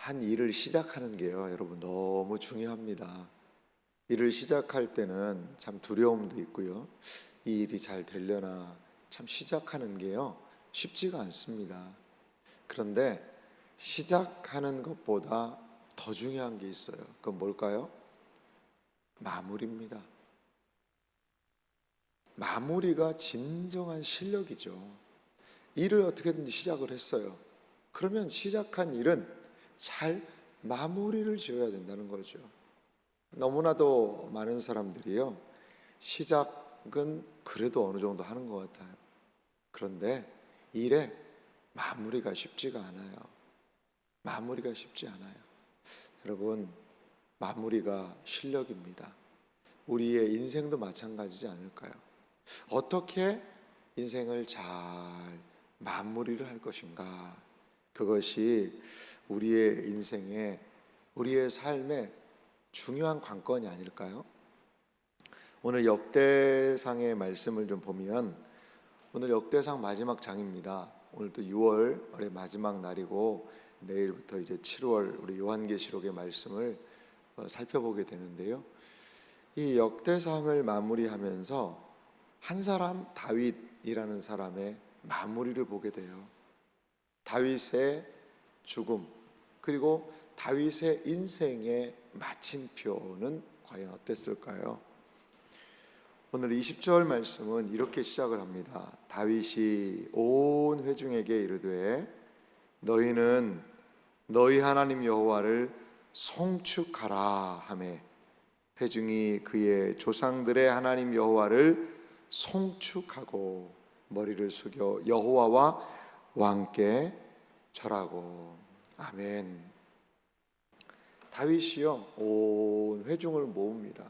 한 일을 시작하는 게요, 여러분 너무 중요합니다. 일을 시작할 때는 참 두려움도 있고요. 이 일이 잘 되려나 참 시작하는 게요, 쉽지가 않습니다. 그런데 시작하는 것보다 더 중요한 게 있어요. 그건 뭘까요? 마무리입니다. 마무리가 진정한 실력이죠. 일을 어떻게든지 시작을 했어요. 그러면 시작한 일은 잘 마무리를 지어야 된다는 거죠. 너무나도 많은 사람들이요, 시작은 그래도 어느 정도 하는 것 같아요. 그런데 일의 마무리가 쉽지가 않아요. 마무리가 쉽지 않아요. 여러분, 마무리가 실력입니다. 우리의 인생도 마찬가지지 않을까요? 어떻게 인생을 잘 마무리를 할 것인가, 그것이 우리의 인생의, 우리의 삶의 중요한 관건이 아닐까요? 오늘 역대상의 말씀을 좀 보면, 오늘 역대상 마지막 장입니다. 오늘도 6월의 마지막 날이고 내일부터 이제 7월 우리 요한계시록의 말씀을 살펴보게 되는데요, 이 역대상을 마무리하면서 한 사람, 다윗이라는 사람의 마무리를 보게 돼요. 다윗의 죽음, 그리고 다윗의 인생의 마침표는 과연 어땠을까요? 오늘 20절 말씀은 이렇게 시작을 합니다. 다윗이 온 회중에게 이르되 너희는 너희 하나님 여호와를 송축하라 하매 회중이 그의 조상들의 하나님 여호와를 송축하고 머리를 숙여 여호와와 왕께 절하고. 아멘. 다윗이요, 온 회중을 모읍니다.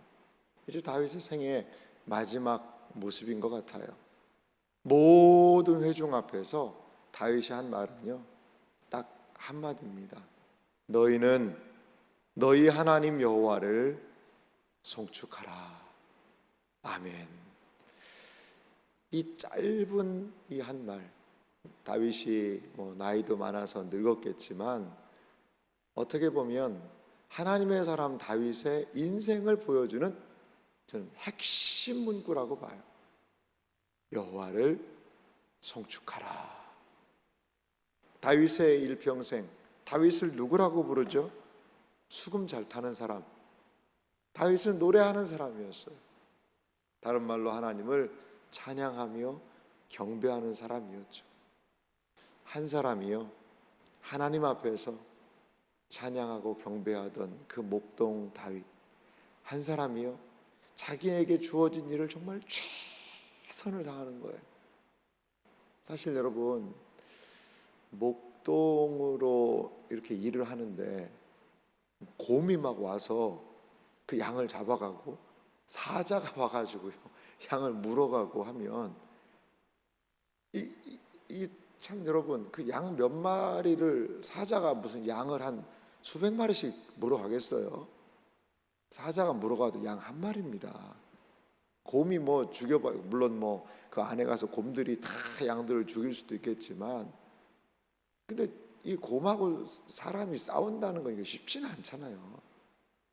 이제 다윗의 생애 마지막 모습인 것 같아요. 모든 회중 앞에서 다윗이 한 말은요, 딱 한마디입니다. 너희는 너희 하나님 여호와를 송축하라. 아멘. 이 짧은 이 한 말, 다윗이 나이도 많아서 늙었겠지만 어떻게 보면 하나님의 사람 다윗의 인생을 보여주는 저는 핵심 문구라고 봐요. 여호와를 송축하라. 다윗의 일평생, 다윗을 누구라고 부르죠? 수금 잘 타는 사람. 다윗은 노래하는 사람이었어요. 다른 말로 하나님을 찬양하며 경배하는 사람이었죠. 한 사람이요, 하나님 앞에서 찬양하고 경배하던 그 목동 다윗, 한 사람이요, 자기에게 주어진 일을 정말 최선을 다하는 거예요. 사실 여러분, 목동으로 이렇게 일을 하는데 곰이 막 와서 그 양을 잡아가고 사자가 와가지고요 양을 물어가고 하면 참 여러분, 그 양 몇 마리를 사자가 무슨 양을 한 수백 마리씩 물어가겠어요? 사자가 물어가도 양 한 마리입니다. 곰이 죽여봐, 물론 그 안에 가서 곰들이 다 양들을 죽일 수도 있겠지만, 근데 이 곰하고 사람이 싸운다는 건 이게 쉽지는 않잖아요.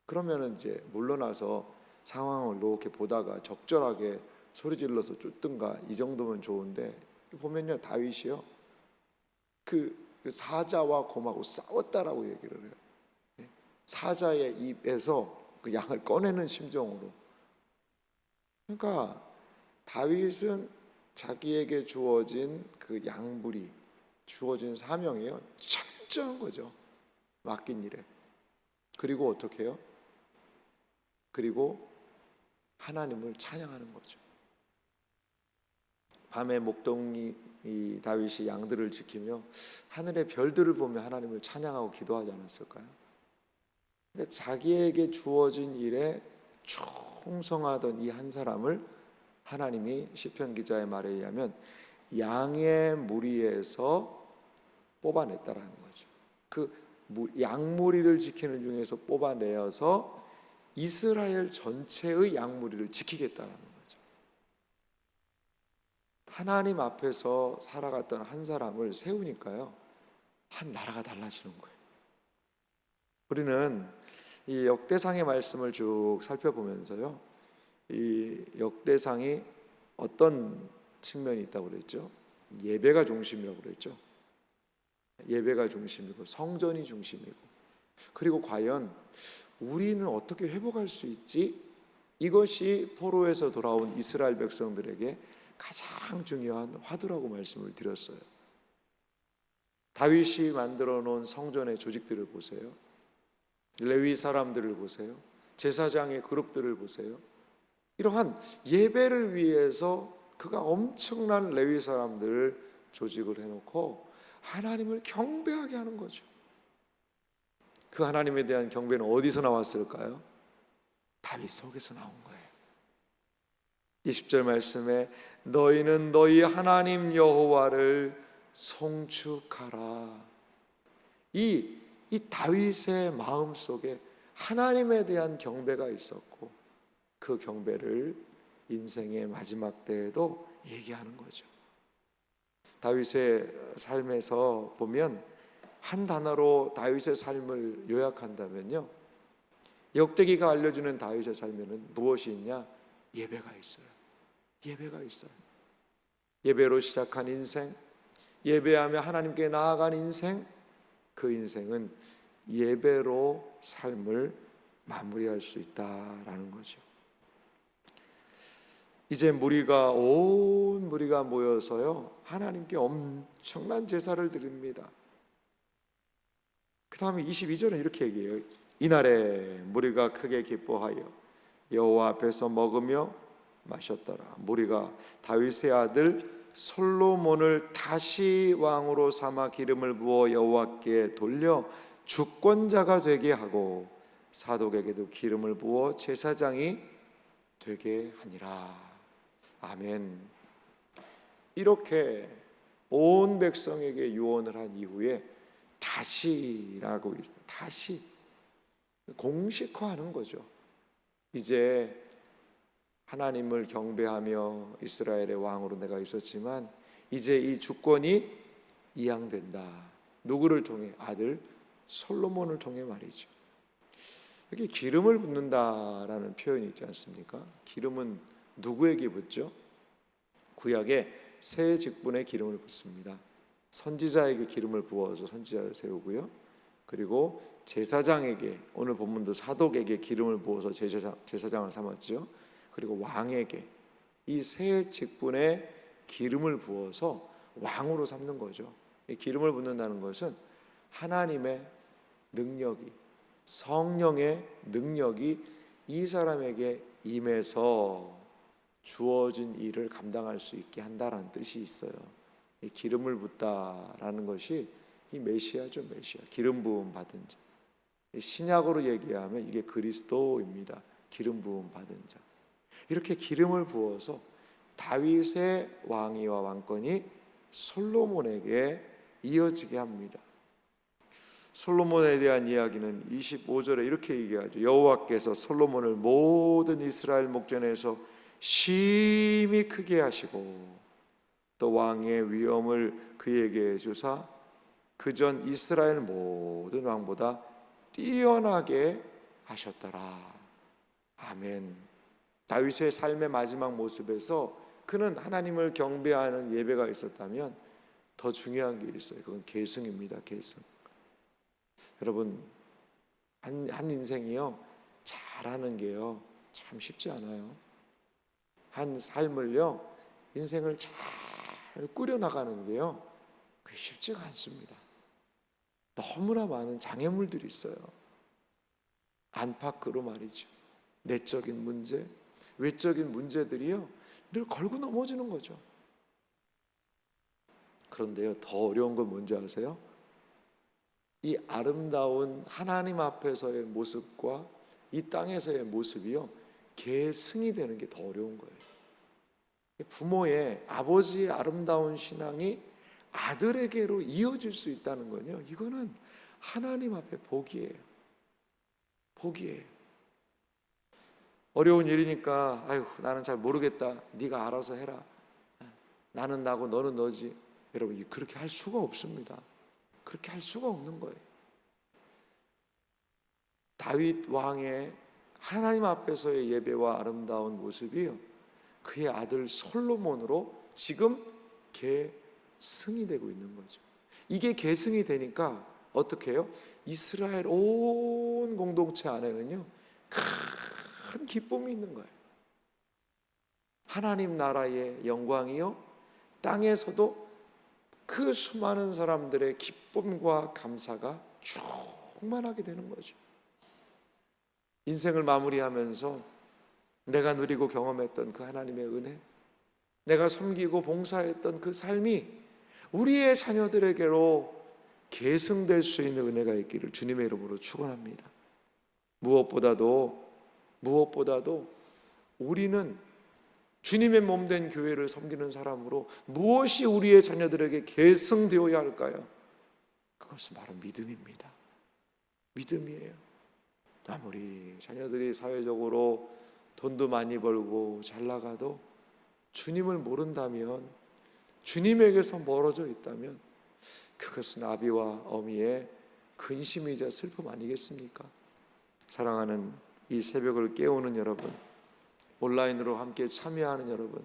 그러면은 이제 물러나서 상황을 이렇게 보다가 적절하게 소리 질러서 쫓든가 이 정도면 좋은데, 보면요, 다윗이요, 그 사자와 곰하고 싸웠다라고 얘기를 해요. 사자의 입에서 그 양을 꺼내는 심정으로. 그러니까 다윗은 자기에게 주어진 그 양부리, 주어진 사명이요, 철저한 거죠. 맡긴 일에. 그리고 어떻게 해요? 그리고 하나님을 찬양하는 거죠. 밤에 목동이 이 다윗이 양들을 지키며 하늘의 별들을 보며 하나님을 찬양하고 기도하지 않았을까요? 그러니까 자기에게 주어진 일에 충성하던 이 한 사람을 하나님이 시편 기자의 말에 의하면 양의 무리에서 뽑아냈다라는 거죠. 그 양무리를 지키는 중에서 뽑아내어서 이스라엘 전체의 양무리를 지키겠다는 거죠. 하나님 앞에서 살아갔던 한 사람을 세우니까요, 한 나라가 달라지는 거예요. 우리는 이 역대상의 말씀을 쭉 살펴보면서요, 이 역대상이 어떤 측면이 있다고 그랬죠? 예배가 중심이라고 그랬죠. 예배가 중심이고 성전이 중심이고, 그리고 과연 우리는 어떻게 회복할 수 있지? 이것이 포로에서 돌아온 이스라엘 백성들에게 가장 중요한 화두라고 말씀을 드렸어요. 다윗이 만들어 놓은 성전의 조직들을 보세요. 레위 사람들을 보세요. 제사장의 그룹들을 보세요. 이러한 예배를 위해서 그가 엄청난 레위 사람들을 조직을 해놓고 하나님을 경배하게 하는 거죠. 그 하나님에 대한 경배는 어디서 나왔을까요? 다윗 속에서 나온 거예요. 20절 말씀에 너희는 너희 하나님 여호와를 송축하라. 이 다윗의 마음속에 하나님에 대한 경배가 있었고, 그 경배를 인생의 마지막 때에도 얘기하는 거죠. 다윗의 삶에서 보면 한 단어로 다윗의 삶을 요약한다면요, 역대기가 알려주는 다윗의 삶에는 무엇이 있냐? 예배가 있어요. 예배가 있어요. 예배로 시작한 인생, 예배하며 하나님께 나아간 인생, 그 인생은 예배로 삶을 마무리할 수 있다라는 거죠. 이제 온 무리가 모여서요, 하나님께 엄청난 제사를 드립니다. 그 다음에 22절은 이렇게 얘기해요. 이날에 무리가 크게 기뻐하여 여호와 앞에서 먹으며 마셨더라. 무리가 다윗의 아들 솔로몬을 다시 왕으로 삼아 기름을 부어 여호와께 돌려 주권자가 되게 하고 사독에게도 기름을 부어 제사장이 되게 하니라. 아멘. 이렇게 온 백성에게 유언을 한 이후에 다시라고 있어요. 다시 공식화하는 거죠. 이제 하나님을 경배하며 이스라엘의 왕으로 내가 있었지만 이제 이 주권이 이양된다. 누구를 통해? 아들 솔로몬을 통해 말이죠. 여기 기름을 붓는다라는 표현이 있지 않습니까? 기름은 누구에게 붓죠? 구약에 새 직분에 기름을 붓습니다. 선지자에게 기름을 부어서 선지자를 세우고요, 그리고 제사장에게, 오늘 본문도 사독에게 기름을 부어서 제사장을 삼았죠. 그리고 왕에게 이 새 직분에 기름을 부어서 왕으로 삼는 거죠. 이 기름을 붓는다는 것은 하나님의 능력이, 성령의 능력이 이 사람에게 임해서 주어진 일을 감당할 수 있게 한다라는 뜻이 있어요. 이 기름을 붓다라는 것이 이 메시아죠. 메시아, 기름 부음 받은 자. 신약으로 얘기하면 이게 그리스도입니다. 기름 부음 받은 자. 이렇게 기름을 부어서 다윗의 왕위와 왕권이 솔로몬에게 이어지게 합니다. 솔로몬에 대한 이야기는 25절에 이렇게 얘기하죠. 여호와께서 솔로몬을 모든 이스라엘 목전에서 심히 크게 하시고 또 왕의 위엄을 그에게 주사 그전 이스라엘 모든 왕보다 뛰어나게 하셨더라. 아멘. 다윗의 삶의 마지막 모습에서 그는 하나님을 경배하는 예배가 있었다면 더 중요한 게 있어요. 그건 계승입니다. 계승. 여러분, 한 인생이요, 잘하는 게요 참 쉽지 않아요. 한 삶을요, 인생을 잘 꾸려나가는 게요, 그게 쉽지가 않습니다. 너무나 많은 장애물들이 있어요. 안팎으로 말이죠. 내적인 문제, 외적인 문제들이요 늘 걸고 넘어지는 거죠. 그런데요, 더 어려운 건 뭔지 아세요? 이 아름다운 하나님 앞에서의 모습과 이 땅에서의 모습이요 계승이 되는 게 더 어려운 거예요. 부모의, 아버지의 아름다운 신앙이 아들에게로 이어질 수 있다는 건요, 이거는 하나님 앞에 복이에요. 복이에요. 어려운 일이니까 아유 나는 잘 모르겠다, 네가 알아서 해라, 나는 나고 너는 너지. 여러분, 그렇게 할 수가 없습니다. 그렇게 할 수가 없는 거예요. 다윗 왕의 하나님 앞에서의 예배와 아름다운 모습이요, 그의 아들 솔로몬으로 지금 계승이 되고 있는 거죠. 이게 계승이 되니까 어떻게 해요? 이스라엘 온 공동체 안에는요 큰 기쁨이 있는 거예요. 하나님 나라의 영광이요, 땅에서도 그 수많은 사람들의 기쁨과 감사가 충만하게 되는 거죠. 인생을 마무리하면서 내가 누리고 경험했던 그 하나님의 은혜, 내가 섬기고 봉사했던 그 삶이 우리의 자녀들에게로 계승될 수 있는 은혜가 있기를 주님의 이름으로 축원합니다. 무엇보다도 우리는 주님의 몸된 교회를 섬기는 사람으로 무엇이 우리의 자녀들에게 계승되어야 할까요? 그것은 바로 믿음입니다. 믿음이에요. 아무리 자녀들이 사회적으로 돈도 많이 벌고 잘 나가도 주님을 모른다면, 주님에게서 멀어져 있다면 그것은 아비와 어미의 근심이자 슬픔 아니겠습니까? 사랑하는 이 새벽을 깨우는 여러분, 온라인으로 함께 참여하는 여러분,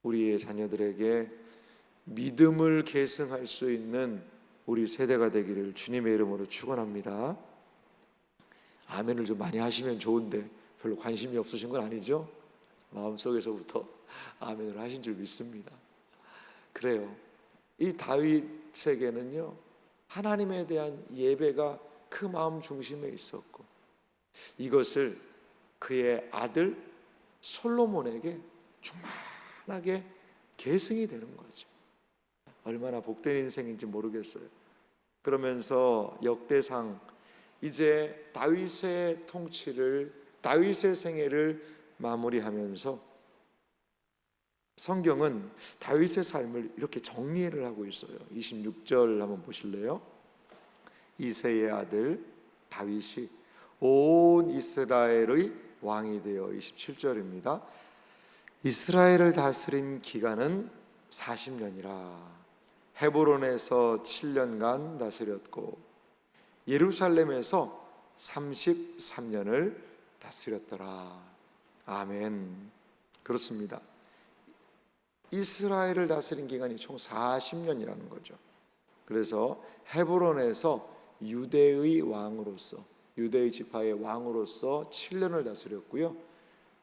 우리의 자녀들에게 믿음을 계승할 수 있는 우리 세대가 되기를 주님의 이름으로 축원합니다. 아멘을 좀 많이 하시면 좋은데 별로 관심이 없으신 건 아니죠? 마음속에서부터 아멘을 하신 줄 믿습니다. 그래요. 이 다윗에게는요 하나님에 대한 예배가 그 마음 중심에 있었고, 이것을 그의 아들 솔로몬에게 충만하게 계승이 되는 거죠. 얼마나 복된 인생인지 모르겠어요. 그러면서 역대상, 이제 다윗의 통치를, 다윗의 생애를 마무리하면서 성경은 다윗의 삶을 이렇게 정리를 하고 있어요. 26절 한번 보실래요? 이새의 아들 다윗이 온 이스라엘의 왕이 되어, 27절입니다. 이스라엘을 다스린 기간은 40년이라 헤브론에서 7년간 다스렸고 예루살렘에서 33년을 다스렸더라. 아멘. 그렇습니다. 이스라엘을 다스린 기간이 총 40년이라는 거죠. 그래서 헤브론에서 유대의 왕으로서, 유대의 지파의 왕으로서 7년을 다스렸고요.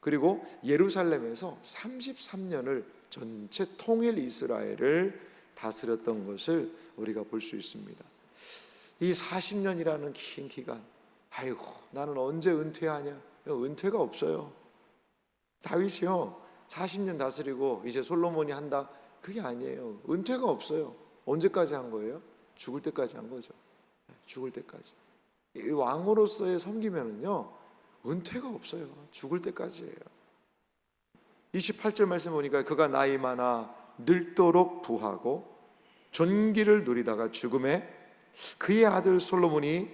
그리고 예루살렘에서 33년을 전체 통일 이스라엘을 다스렸던 것을 우리가 볼 수 있습니다. 이 40년이라는 긴 기간, 아이고 나는 언제 은퇴하냐? 은퇴가 없어요. 다윗이요 40년 다스리고 이제 솔로몬이 한다, 그게 아니에요. 은퇴가 없어요. 언제까지 한 거예요? 죽을 때까지 한 거죠. 죽을 때까지. 이 왕으로서의 섬기면은요 은퇴가 없어요. 죽을 때까지예요. 28절 말씀 보니까 그가 나이 많아 늙도록 부하고 존귀를 누리다가 죽음에 그의 아들 솔로몬이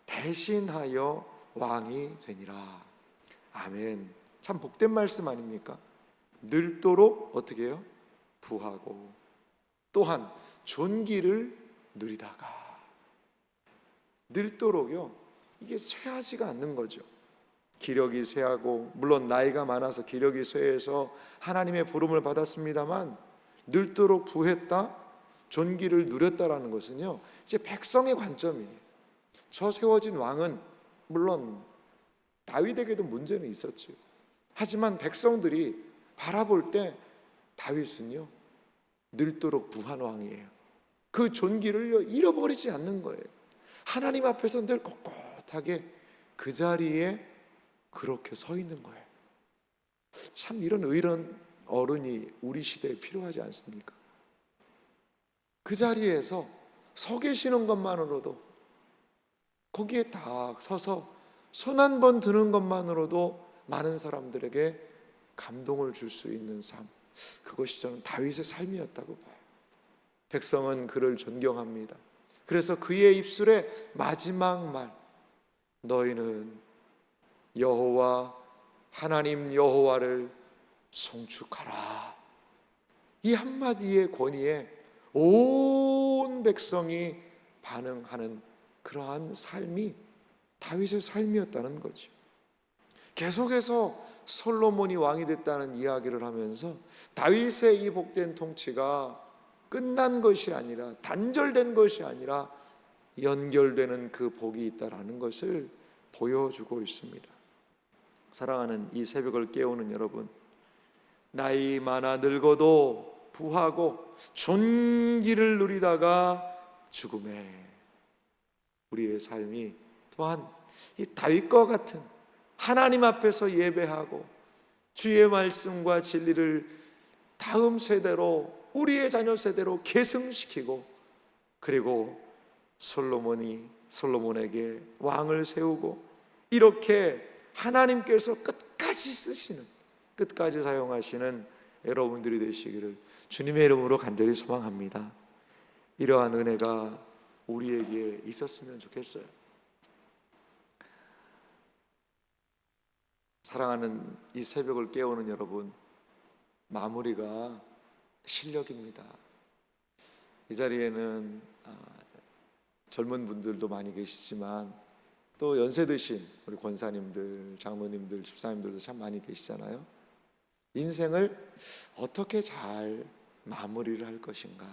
대신하여 왕이 되니라. 아멘. 참 복된 말씀 아닙니까? 늙도록 어떻게 해요? 부하고 또한 존귀를 누리다가. 늙도록요, 이게 쇠하지가 않는 거죠. 기력이 쇠하고, 물론 나이가 많아서 기력이 쇠해서 하나님의 부름을 받았습니다만, 늙도록 부했다, 존귀를 누렸다라는 것은요 이제 백성의 관점이에요. 저 세워진 왕은 물론 다윗에게도 문제는 있었죠. 하지만 백성들이 바라볼 때 다윗은요 늙도록 부한 왕이에요. 그 존귀를 잃어버리지 않는 거예요. 하나님 앞에서 늘 꼿꼿하게 그 자리에 그렇게 서 있는 거예요. 참 이런 의런 어른이 우리 시대에 필요하지 않습니까? 그 자리에서 서 계시는 것만으로도, 거기에 딱 서서 손 한 번 드는 것만으로도 많은 사람들에게 감동을 줄 수 있는 삶, 그것이 저는 다윗의 삶이었다고 봐요. 백성은 그를 존경합니다. 그래서 그의 입술의 마지막 말, 너희는 여호와 하나님 여호와를 송축하라, 이 한마디의 권위에 온 백성이 반응하는 그러한 삶이 다윗의 삶이었다는 거죠. 계속해서 솔로몬이 왕이 됐다는 이야기를 하면서 다윗의 이 복된 통치가 끝난 것이 아니라, 단절된 것이 아니라 연결되는 그 복이 있다라는 것을 보여주고 있습니다. 사랑하는 이 새벽을 깨우는 여러분, 나이 많아 늙어도 부하고 존귀를 누리다가 죽음에 우리의 삶이 또한 이 다윗과 같은 하나님 앞에서 예배하고 주의 말씀과 진리를 다음 세대로, 우리의 자녀 세대로 계승시키고, 그리고 솔로몬에게 왕을 세우고, 이렇게 하나님께서 끝까지 쓰시는, 끝까지 사용하시는 여러분들이 되시기를 주님의 이름으로 간절히 소망합니다. 이러한 은혜가 우리에게 있었으면 좋겠어요. 사랑하는 이 새벽을 깨우는 여러분, 마무리가 실력입니다. 이 자리에는 젊은 분들도 많이 계시지만 또 연세 드신 우리 권사님들, 장로님들, 집사님들도 참 많이 계시잖아요. 인생을 어떻게 잘 마무리를 할 것인가,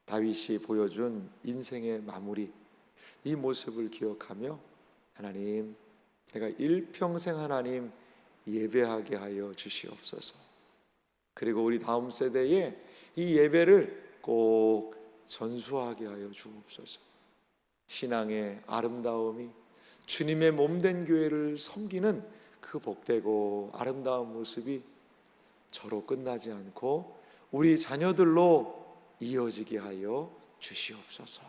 다윗이 보여준 인생의 마무리, 이 모습을 기억하며 하나님, 내가 일평생 하나님 예배하게 하여 주시옵소서. 그리고 우리 다음 세대에 이 예배를 꼭 전수하게 하여 주옵소서. 신앙의 아름다움이 주님의 몸된 교회를 섬기는 그 복되고 아름다운 모습이 저로 끝나지 않고 우리 자녀들로 이어지게 하여 주시옵소서.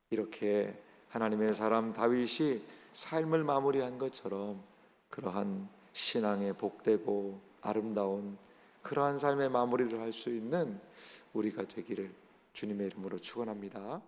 이렇게 하나님의 사람 다윗이 삶을 마무리한 것처럼 그러한 신앙의 복되고 아름다운 그러한 삶의 마무리를 할 수 있는 우리가 되기를 주님의 이름으로 축원합니다.